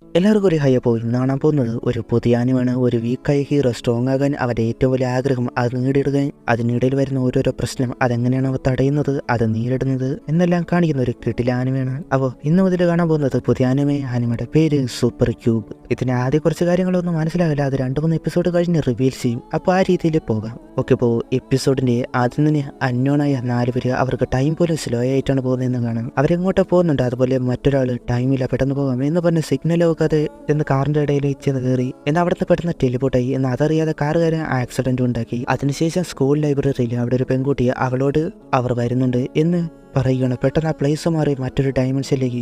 എല്ലാവർക്കും ഒരു ഹൈ പോയി കാണാൻ പോകുന്നത് ഒരു പുതിയ ആനിമാണ്. ഒരു വീക്കായ ഹീറോ സ്ട്രോങ് ആകാൻ അവൻ്റെ ഏറ്റവും വലിയ ആഗ്രഹം അത് നേടിയെടുക്കാൻ അതിനിടയിൽ വരുന്ന ഓരോരോ പ്രശ്നം അതെങ്ങനെയാണ് അവ തടയുന്നത്, അത് നേരിടുന്നത് എന്നെല്ലാം കാണിക്കുന്ന ഒരു കിടില ആനിമയാണ്. അപ്പോൾ ഇന്ന് മുതൽ കാണാൻ പോകുന്നത് പുതിയ ആനിമയുടെ പേര് സൂപ്പർ ക്യൂബ്. ഇതിന് ആദ്യം കുറച്ച് കാര്യങ്ങളൊന്നും മനസ്സിലാവില്ല, അത് 2-3 എപ്പിസോഡ് കഴിഞ്ഞ് റിവീൽ ചെയ്യും. അപ്പോൾ ആ രീതിയിൽ പോകാം. ഓക്കെ, ഇപ്പോൾ എപ്പിസോഡിന്റെ ആദ്യം തന്നെ അന്യോണായ 4 പേര് അവർക്ക് ടൈം പോലും സ്ലോ ആയിട്ടാണ് പോകുന്നതെന്ന് കാണാം. അവരെങ്ങോട്ട് പോകുന്നുണ്ട്, അതുപോലെ മറ്റൊരാൾ ടൈമില്ല പെട്ടെന്ന് പോകാം എന്ന് പറഞ്ഞ് സിഗ്നൽ നോക്കാതെ എന്ന് കാറിന്റെ ഇടയിൽ ചെന്ന് കയറി എന്ന് അവിടുത്തെ പെട്ടെന്ന് ടെലിപോർട്ടായി എന്ന് അതറിയാതെ കാറുകാരൻ ആക്സിഡന്റ് ഉണ്ടാക്കി. അതിനുശേഷം സ്കൂൾ ലൈബ്രറിയിൽ അവിടെ ഒരു പെൺകുട്ടി അവളോട് അവർ വരുന്നുണ്ട് എന്ന് പറയുകയാണ്. പെട്ടെന്ന് ആ പ്ലേസ് മാറി മറ്റൊരു ഡയമെൻഷനിലേക്ക്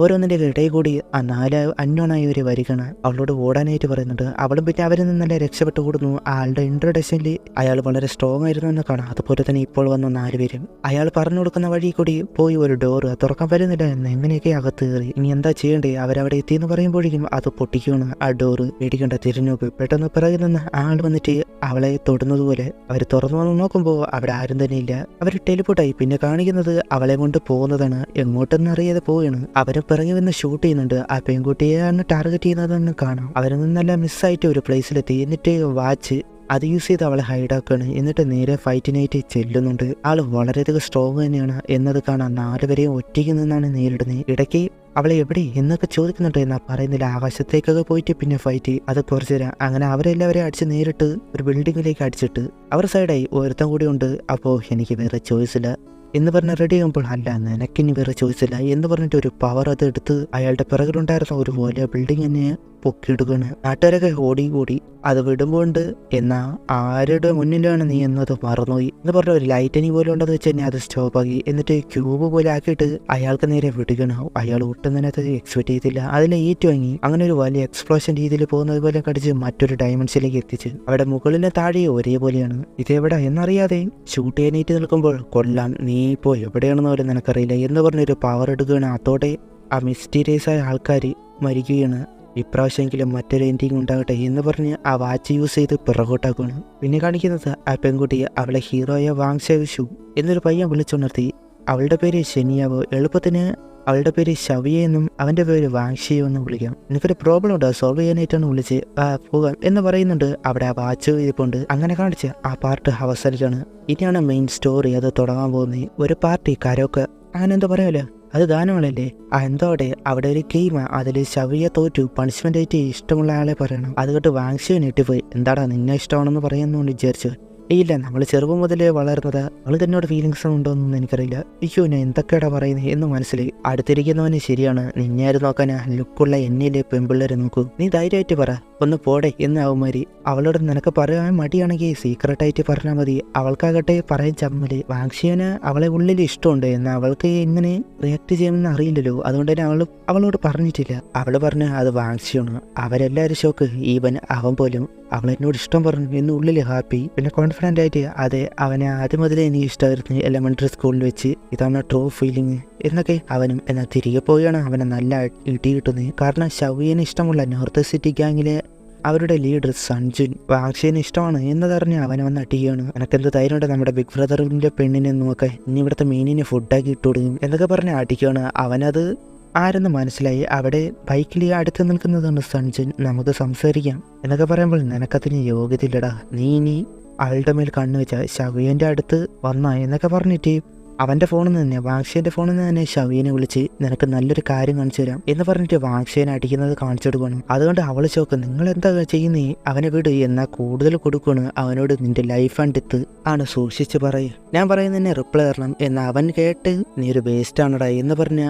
ഓരോന്നിന്റെ ഇടയിൽ കൂടി ആ 4 അന്യോണായവര് വരികയാണ്. അവളോട് ഓടാനായിട്ട് പറയുന്നുണ്ട്. അവളും പിന്നെ അവരിൽ നിന്നല്ല രക്ഷപ്പെട്ട് ഓടുന്നു. ആളുടെ ഇൻട്രൊഡക്ഷനിൽ അയാൾ വളരെ സ്ട്രോങ് ആയിരുന്നു എന്ന് കാണാം. അതുപോലെ തന്നെ ഇപ്പോൾ വന്ന 4 പേരും അയാൾ പറഞ്ഞു കൊടുക്കുന്ന വഴി കൂടി പോയി ഒരു ഡോർ തുറക്കാൻ പറ്റുന്നില്ല എന്ന് എങ്ങനെയൊക്കെ അകത്ത് കയറി. ഇനി എന്താ ചെയ്യേണ്ടേ, അവരവിടെ എത്തിയെന്ന് പറയുമ്പോഴേക്കും അത് പൊട്ടിക്കുകയാണ്. ആ ഡോറ് പേടിക്കേണ്ട തിരിഞ്ഞോക്ക്. പെട്ടെന്ന് പിറകിൽ നിന്ന് ആൾ വന്നിട്ട് അവളെ തൊടുന്നതുപോലെ അവർ തുറന്നു വന്ന് നോക്കുമ്പോൾ അവിടെ ആരും തന്നെ ഇല്ല. അവർ ടെലിപോർട്ടായി. പിന്നെ കാണിക്കുന്നത് അവളെ കൊണ്ട് പോകുന്നതാണ്, എങ്ങോട്ടെന്ന് അറിയാതെ പോവുകയാണ്. അവരെ പിറകെ വന്ന് ഷൂട്ട് ചെയ്യുന്നുണ്ട്. ആ പെൺകുട്ടിയെയാണ് ടാർഗറ്റ് ചെയ്യുന്നതെന്ന് കാണാം. അവരിൽ നിന്നെല്ലാം മിസ്സായിട്ട് ഒരു പ്ലേസിലെത്തി. എന്നിട്ട് വാച്ച് അത് യൂസ് ചെയ്ത് അവളെ ഹൈഡാക്കാണ്. എന്നിട്ട് നേരെ ഫൈറ്റിനായിട്ട് ചെല്ലുന്നുണ്ട്. ആള് വളരെയധികം സ്ട്രോങ് തന്നെയാണ് എന്നത് കാണാൻ 4 പേരെയും ഒറ്റയ്ക്ക് നിന്നാണ് നേരിടുന്നത്. ഇടയ്ക്ക് അവളെ എവിടെ എന്നൊക്കെ ചോദിക്കുന്നുണ്ട്. എന്നാ പറയുന്നില്ല. ആകാശത്തേക്കൊക്കെ പോയിട്ട് പിന്നെ ഫൈറ്റ് അത് കുറച്ചു തരാം. അങ്ങനെ അവരെല്ലാവരെയും അടിച്ച് നേരിട്ട് ഒരു ബിൽഡിങ്ങിലേക്ക് അടിച്ചിട്ട് അവർ സൈഡായി. ഒരുത്തം കൂടി ഉണ്ട്. അപ്പോൾ എനിക്ക് വേറെ ചോയ്സ് ഇല്ല എന്ന് പറഞ്ഞ് റെഡി ആകുമ്പോൾ അല്ല നിനക്കിനി വേറെ ചോയ്സില്ല എന്ന് പറഞ്ഞിട്ട് ഒരു പവർ അത് എടുത്ത് അയാളുടെ പിറകിലുണ്ടായിരുന്ന ഒരു വലിയ ബിൽഡിംഗ് തന്നെ പൊക്കിയിടുകയാണ്. നാട്ടുകാരൊക്കെ ഓടി അത് വിടുമ്പോണ്ട് എന്നാ ആരുടെ മുന്നിലാണ് നീ എന്നത് മറന്നുപോയി എന്ന് പറഞ്ഞ ഒരു ലൈറ്റനി പോലെ ഉണ്ടെന്ന് വെച്ച് തന്നെ അത് സ്റ്റോപ്പ് ആക്കി. എന്നിട്ട് ക്യൂബ് പോലെ ആക്കിയിട്ട് അയാൾക്ക് നേരെ വിടുകയാണ്. അയാൾ ഒട്ടും തന്നെ അത് എക്സ്പെക്ട് ചെയ്തില്ല. അതിലെ ഈറ്റ് വാങ്ങി അങ്ങനെ ഒരു വലിയ എക്സ്പ്ലോഷൻ രീതിയിൽ പോകുന്നത് പോലെ കടിച്ച് മറ്റൊരു ഡയമെൻഷനിലേക്ക് എത്തിച്ച് അവിടെ മുകളിലെ താഴെ ഒരേപോലെയാണ്. ഇതെവിടെ എന്നറിയാതെ ഷൂട്ട് ചെയ്യാനായിട്ട് നിൽക്കുമ്പോൾ കൊല്ലാം നീ ഇപ്പോൾ എവിടെയാണെന്ന് പോലും നിനക്കറിയില്ല എന്ന് പറഞ്ഞൊരു പവർ എടുക്കുകയാണ്. അതോടെ ആ മിസ്റ്റീരിയസ് ആയ ആൾക്കാർ മരിക്കുകയാണ്. ഇപ്രാവശ്യമെങ്കിലും മറ്റൊരു എൻഡിങ് ഉണ്ടാകട്ടെ എന്ന് പറഞ്ഞ് ആ വാച്ച് യൂസ് ചെയ്ത് പിറകോട്ടാക്കുകയാണ്. പിന്നെ കാണിക്കുന്നത് ആ പെൺകുട്ടി അവളെ ഹീറോയെ വാങ്ഷു എന്നൊരു പയ്യൻ വിളിച്ചുണർത്തി. അവളുടെ പേര് ശനിയാവോ, എളുപ്പത്തിന് അവളുടെ പേര് ഷവിയ എന്നും അവൻ്റെ പേര് വാങ്ഷിയോ എന്നും വിളിക്കാം. എനിക്കൊരു പ്രോബ്ലം ഉണ്ട്, സോൾവ് ചെയ്യാനായിട്ടാണ് വിളിച്ച് പോകാം എന്ന് പറയുന്നുണ്ട്. അവിടെ ആ വാച്ച് ഇരിപ്പുണ്ട്. അങ്ങനെ കാണിച്ച് ആ പാർട്ട് അവസാനിച്ചാണ്. ഇനിയാണ് മെയിൻ സ്റ്റോറി അത് തുടങ്ങാൻ പോകുന്നത്. ഒരു പാർട്ടി കരോക്കെ അങ്ങനെ എന്താ പറയാലോ, അത് ഗാനങ്ങളല്ലേ. എന്തോടെ അവിടെ ഒരു ഗെയിം, അതിൽ ശവിയെ തോറ്റു പണിഷ്മെന്റ് ആയിട്ട് ഇഷ്ടമുള്ള ആളെ പറയണം. അത് കേട്ട് വാങ്ഷിയോ ഞെട്ടിപ്പോയി. എന്താടാ നിന്നെ ഇഷ്ടമാണെന്ന് പറയാമെന്ന് വിചാരിച്ചു. ഇല്ല, നമ്മൾ ചെറുപ്പം മുതലേ വളർന്നത്. അവൾ തന്നോട് ഫീലിങ്സ് ഉണ്ടോയെന്നൊന്നും എനിക്കറിയില്ല. അയ്യോ ഞാൻ എന്തൊക്കെയാടാ പറയുന്നത് എന്ന് മനസ്സിലായി. അടുത്തിരിക്കുന്നവന് ശരിയാണ്, നിന്നെയാര് നോക്കാനാ, ലുക്കുള്ള എന്നിലെ പെൺപിള്ളേരെ നോക്കൂ, നീ ധൈര്യമായിട്ട് പറ ഒന്ന് പോടെ എന്ന് അവന്മാരി. അവളോട് നിനക്ക് പറയാൻ മടിയാണെങ്കിൽ സീക്രട്ടായിട്ട് പറഞ്ഞാൽ മതി. അവൾക്കാകട്ടെ പറയാൻ ചമ്മല്. വാങ്ഷിയന് അവളെ ഉള്ളിൽ ഇഷ്ടമുണ്ട്, എന്നാൽ അവൾക്ക് എങ്ങനെ റിയാക്ട് ചെയ്യുമെന്ന് അറിയില്ലല്ലോ. അതുകൊണ്ട് തന്നെ അവളോട് പറഞ്ഞിട്ടില്ല. അവള് പറഞ്ഞ അത് വാങ്ഷിയാണ്. അവരെല്ലാവരും ഷോക്ക്. ഈവൻ അവൻ പോലും അവളെന്നോട് ഇഷ്ടം പറഞ്ഞു എന്ന് ഉള്ളിൽ ഹാപ്പി. പിന്നെ കോൺഫിഡൻ്റ് ആയിട്ട് അതെ അവനെ ആദ്യം മുതലേ എനിക്ക് ഇഷ്ടമായിരുന്നു എലമെൻ്ററി സ്കൂളിൽ വെച്ച്, ഇതാണ് ട്രൂ ഫീലിംഗ് എന്നൊക്കെ അവനും. എന്നാൽ തിരികെ പോയാണ് അവനെ നല്ല ഇടി കിട്ടുന്നത്. കാരണം ഷവിയന് ഇഷ്ടമുള്ള നോർത്ത് സിറ്റി ഗ്യാങ്ങിലെ അവരുടെ ലീഡർ സഞ്ജുൻ വാങ്ഷിയന് ഇഷ്ടമാണ് എന്നതറിഞ്ഞ് അവനെ വന്ന് അടിക്കുകയാണ്. എനക്കെന്ത് ധൈര്യമുണ്ട് നമ്മുടെ ബിഗ് ബ്രദറിൻ്റെ പെണ്ണിനെ നോക്കാൻ, ഇനി ഇവിടുത്തെ മീനിനെ ഫുഡാക്കി ഇട്ട് കൊടുക്കും എന്നൊക്കെ പറഞ്ഞ് അടിക്കുകയാണ്. അവനത് ആരെന്ന് മനസ്സിലായി. അവിടെ ബൈക്കിൽ അടുത്ത് നിൽക്കുന്നതാണ് സഞ്ജുൻ. നമുക്ക് സംസാരിക്കാം എന്നൊക്കെ പറയുമ്പോൾ നിനക്കതിന് യോഗ്യതയില്ലടാ, നീ ഇനി ആളുടെ മേൽ കണ്ണു വെച്ചാൽ ഷവിയൻ്റെ അടുത്ത് വന്നാ എന്നൊക്കെ പറഞ്ഞിട്ട് അവൻ്റെ ഫോണിൽ നിന്ന് തന്നെ വാങ്ഷിയൻ്റെ ഫോണിൽ നിന്ന് തന്നെ ഷവിയനെ വിളിച്ച് നിനക്ക് നല്ലൊരു കാര്യം കാണിച്ചു തരാം എന്ന് പറഞ്ഞിട്ട് വാങ്ഷിയനെ അടിക്കുന്നത് കാണിച്ചു കൊടുക്കണം. അതുകൊണ്ട് അവൾ ചോക്ക് നിങ്ങൾ എന്താ ചെയ്യുന്നേ, അവനെ വിട് എന്നാൽ കൂടുതൽ കൊടുക്കണം. അവനോട് നിന്റെ ലൈഫ് ആൻഡ് ഡെത്ത് ആണ് സൂക്ഷിച്ച് പറയും, ഞാൻ പറയുന്നതിനെ റിപ്ലൈ തരണം. എന്നാൽ അവൻ കേട്ട് നീ ഒരു വേസ്റ്റ് ആണടാ എന്ന് പറഞ്ഞ്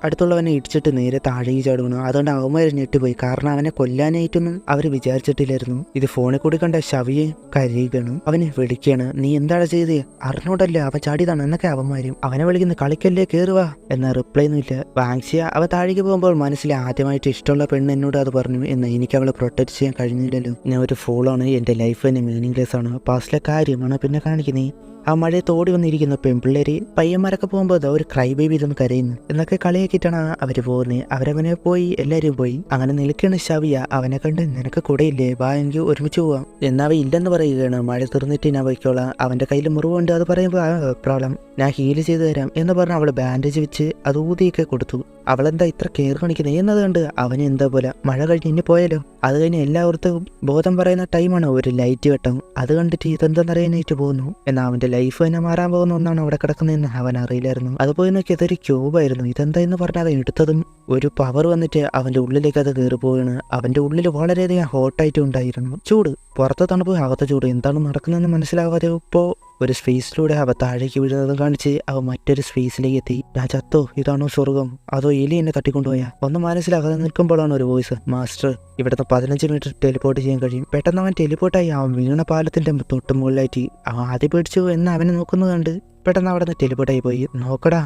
അടുത്തുള്ളവനെ ഇടിച്ചിട്ട് നേരെ താഴേക്ക് ചാടുകയാണ്. അതുകൊണ്ട് അവന്മാർ ഞെട്ടിപ്പോയി. കാരണം അവനെ കൊല്ലാനായിട്ടൊന്നും അവർ വിചാരിച്ചിട്ടില്ലായിരുന്നു. ഇത് ഫോണിൽ കൂടി കണ്ട ഷവിയെ കരയുകയാണ്. അവനെ വിളിക്കുകയാണ്. നീ എന്താണ് ചെയ്തത്, അറിഞ്ഞോടല്ല അവൻ ചാടിയതാണ് എന്നൊക്കെ അവന്മാരും. അവനെ വിളിക്കുന്ന കളിക്കല്ലേ കയറുക എന്ന റിപ്ലൈ ഒന്നുമില്ല. വാങ്ഷിയ അവ താഴേക്ക് പോകുമ്പോൾ മനസ്സിൽ ആദ്യമായിട്ട് ഇഷ്ടമുള്ള പെണ്ണ് എന്നോട് അത് പറഞ്ഞു എന്ന് എനിക്ക് അവളെ പ്രൊട്ടക്ട് ചെയ്യാൻ കഴിഞ്ഞില്ലല്ലോ. ഞാൻ ഒരു ഫോളാണ്, എൻ്റെ ലൈഫ് തന്നെ മീനിങ്ലെസ് ആണ്, പാസ്റ്റിലെ കാര്യമാണ്. പിന്നെ കാണിക്കുന്നത് ആ മഴയത്ത് ഓടി വന്നിരിക്കുന്ന പെൺപിള്ളേര് പയ്യന്മാരൊക്കെ പോകുമ്പോൾ ഒരു ക്രൈ ബേബി ഇതൊന്ന് കരയുന്നു എന്നൊക്കെ കളിയാക്കിയിട്ടാണ് അവര് പോകുന്നത്. അവരവനെ പോയി എല്ലാവരും പോയി. അങ്ങനെ നിൽക്കുകയാണ് ഷവിയ. അവനെ കണ്ട് നിനക്ക് കൂടെയില്ലേ, വാ എനിക്ക് ഒരുമിച്ച് പോവാം എന്നവ ഇല്ലെന്ന് പറയുകയാണ്. മഴ തീർന്നിട്ട് ഞാൻ പോയിക്കോളാം, അവൻ്റെ കയ്യിൽ മുറിവുണ്ട് അത് പറയുമ്പോൾ പ്രോബ്ലം ഞാൻ ഹീൽ ചെയ്ത് തരാം എന്ന് പറഞ്ഞ് അവൾ ബാൻഡേജ് വെച്ച് അത് ഊതിയൊക്കെ കൊടുത്തു. അവളെന്താ ഇത്ര കെയർ കാണിക്കുന്നത് എന്നത് കണ്ട് അവന് എന്താ പോലെ മഴ കഴിഞ്ഞ് ഇനി പോയാലോ. അത് കഴിഞ്ഞ് എല്ലാവർക്കും ബോധം പറയുന്ന ടൈമാണ് ഒരു ലൈറ്റ് വെട്ടം. അത് കണ്ടിട്ട് ഇതെന്താണെന്നറിയാനായിട്ട് പോകുന്നു. എന്നാൽ അവന്റെ ലൈഫ് തന്നെ മാറാൻ പോകുന്ന ഒന്നാണ് അവിടെ കിടക്കുന്നതെന്ന് അവൻ അറിയില്ലായിരുന്നു. അത് പോയി നോക്കി അതൊരു ക്യൂബായിരുന്നു. ഇതെന്താ എന്ന് പറഞ്ഞാൽ അത് എടുത്തതും ഒരു പവർ വന്നിട്ട് അവന്റെ ഉള്ളിലേക്ക് അത് കയറി പോവുകയാണ്. അവന്റെ ഉള്ളിൽ വളരെയധികം ഹോട്ടായിട്ട് ഉണ്ടായിരുന്നു. ചൂട് പുറത്തെ തണുപ്പ് അകത്തെ ചൂട് എന്താണ് നടക്കുന്നതെന്ന് മനസ്സിലാവാതെ ഇപ്പോൾ ഒരു സ്പേസിലൂടെ അവ താഴേക്ക് വീഴുന്നതും കാണിച്ച് അവ മറ്റൊരു സ്പേസിലേക്ക് എത്തി. ഞാൻ ചത്തോ, ഇതാണോ സ്വർഗം, അതോ എലി എന്നെ തട്ടിക്കൊണ്ടുപോയാ ഒന്നും മനസ്സിലാകാതെ നിൽക്കുമ്പോഴാണ് ഒരു വോയിസ്, മാസ്റ്റർ ഇവിടുന്ന് 15 മീറ്റർ ടെലിപ്പോർട്ട് ചെയ്യാൻ കഴിയും. പെട്ടെന്ന് അവൻ ടെലിപ്പോർട്ടായി അവൻ വീണ പാലത്തിന്റെ തൊട്ട് മുകളിലായിട്ട് അവൻ ആദ്യം പേടിച്ചു എന്ന് അവനെ നോക്കുന്നത് കണ്ട് പെട്ടെന്ന് അവിടെ നിന്ന് ടെലിപ്പോർട്ടായി പോയി. നോക്കടാ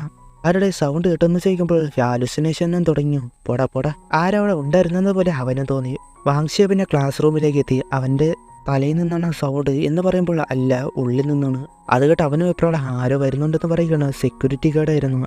ആരുടെ സൗണ്ട് കേട്ടെന്ന് ചോദിക്കുമ്പോൾ ഹാലുസിനേഷനും തുടങ്ങി. പോടാ ആരവിടെ ഉണ്ടായിരുന്നത് പോലെ അവനും തോന്നി. വാങ്ഷിയ പിന്നെ ക്ലാസ് റൂമിലേക്ക് എത്തി. അവന്റെ തലയിൽ നിന്നാണ് സൗണ്ട് എന്ന് പറയുമ്പോൾ അല്ല, ഉള്ളിൽ നിന്നാണ്. അത് കേട്ട് അവനും എപ്പോഴും ആരോ വരുന്നുണ്ടെന്ന് പറയുകയാണ്. സെക്യൂരിറ്റി ഗാർഡായിരുന്നു.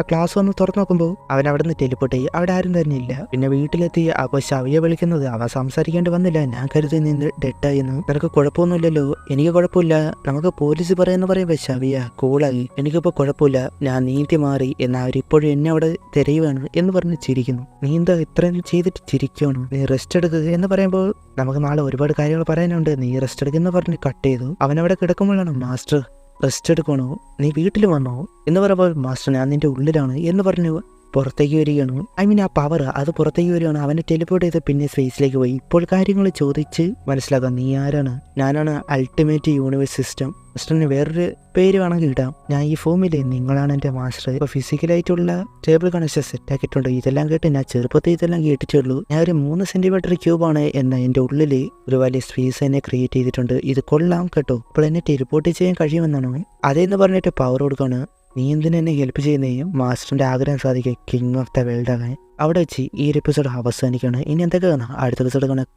ക്ലാസ് വന്ന് തുറന്നു നോക്കുമ്പോൾ അവൻ അവിടെ നിന്ന് ടെലിപ്പോർട്ട് ചെയ്യും. അവിടെ ആരും തന്നെ ഇല്ല. പിന്നെ വീട്ടിലെത്തി അപ്പോൾ ശവിയെ വിളിക്കുന്നത്. അവ സംസാരിക്കേണ്ടി വന്നില്ല. ഞാൻ കരുതി നിന്ന് ഡെഡായിരുന്നു. നിനക്ക് കുഴപ്പമൊന്നുമില്ലല്ലോ. എനിക്ക് കുഴപ്പമില്ല, നമുക്ക് പോലീസ് പറയുമ്പോൾ ശവിയ കൂളായി. എനിക്കിപ്പോൾ കുഴപ്പമില്ല, ഞാൻ നീതി മാറി. എന്നാൽ അവരിപ്പോഴും എന്നെ അവിടെ തിരയുവാണ് എന്ന് പറഞ്ഞ് ചിരിക്കുന്നു. നീ എന്താ ഇത്രയും ചെയ്തിട്ട് ചിരിക്കുകയാണ്, നീ റെസ്റ്റ് എടുക്കുക എന്ന് പറയുമ്പോൾ നമുക്ക് നാളെ ഒരുപാട് കാര്യങ്ങൾ പറയാനുണ്ട്, നീ റെസ്റ്റ് എടുക്കുന്ന പറഞ്ഞ് കട്ട് ചെയ്തു. അവനവിടെ കിടക്കുമ്പോഴാണ് മാസ്റ്റർ റെസ്റ്റ് എടുക്കണോ, നീ വീട്ടിൽ വന്നോ എന്ന് പറയുമ്പോൾ മാസ്റ്റർ ഞാൻ നിന്റെ ഉള്ളിലാണ് എന്ന് പറഞ്ഞു പുറത്തേക്ക് വരികയാണ്. ആ പവർ അത് പുറത്തേക്ക് വരികയാണ്. അവനെ ടെലിപ്പോർട്ട് ചെയ്ത് പിന്നെ സ്പേസിലേക്ക് പോയി. ഇപ്പോൾ കാര്യങ്ങൾ ചോദിച്ച് മനസ്സിലാക്കാം. നീ ആരാണ്? ഞാനാണ് അൾട്ടിമേറ്റ് യൂണിവേഴ്സ് സിസ്റ്റം. മാസ്റ്ററിന് വേറൊരു പേര് വേണമെങ്കിൽ ഇടാം. ഞാൻ ഈ ഫോമിലെ നിങ്ങളാണ് എൻ്റെ മാസ്റ്റർ. ഇപ്പോൾ ഫിസിക്കലായിട്ടുള്ള ടേബിൾ കണക്ഷൻ സെറ്റ് ആക്കിയിട്ടുണ്ട്. ഇതെല്ലാം കേട്ട് ഞാൻ ചെറുപ്പത്തിൽ ഇതെല്ലാം കേട്ടിട്ടുള്ളൂ. ഞാൻ ഒരു 3 സെന്റിമീറ്റർ ക്യൂബാണ് എന്ന എൻ്റെ ഉള്ളിൽ ഒരു വലിയ സ്പേസ് തന്നെ ക്രിയേറ്റ് ചെയ്തിട്ടുണ്ട്. ഇത് കൊള്ളാം കേട്ടോ. ഇപ്പോൾ എന്നെ ടെലിപ്പോർട്ട് ചെയ്യാൻ കഴിയുമെന്നാണോ? അതേന്ന് പറഞ്ഞിട്ട് പവർ കൊടുക്കുകയാണ്. നീ എന്തിനെ എന്നെ ഹെൽപ്പ് ചെയ്യുന്നേ? മാസ്റ്ററിന്റെ ആഗ്രഹം സാധിക്കുക, കിങ് ഓഫ് ദ വേൾഡ് ആകാൻ. അവിടെ വെച്ച് ഈ ഒരു എപ്പിസോഡ് അവസാനിക്കുകയാണ്. ഇനി എന്തൊക്കെ കാണാം അടുത്ത എപ്പിസോഡ് കാണാം.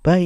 ബൈ.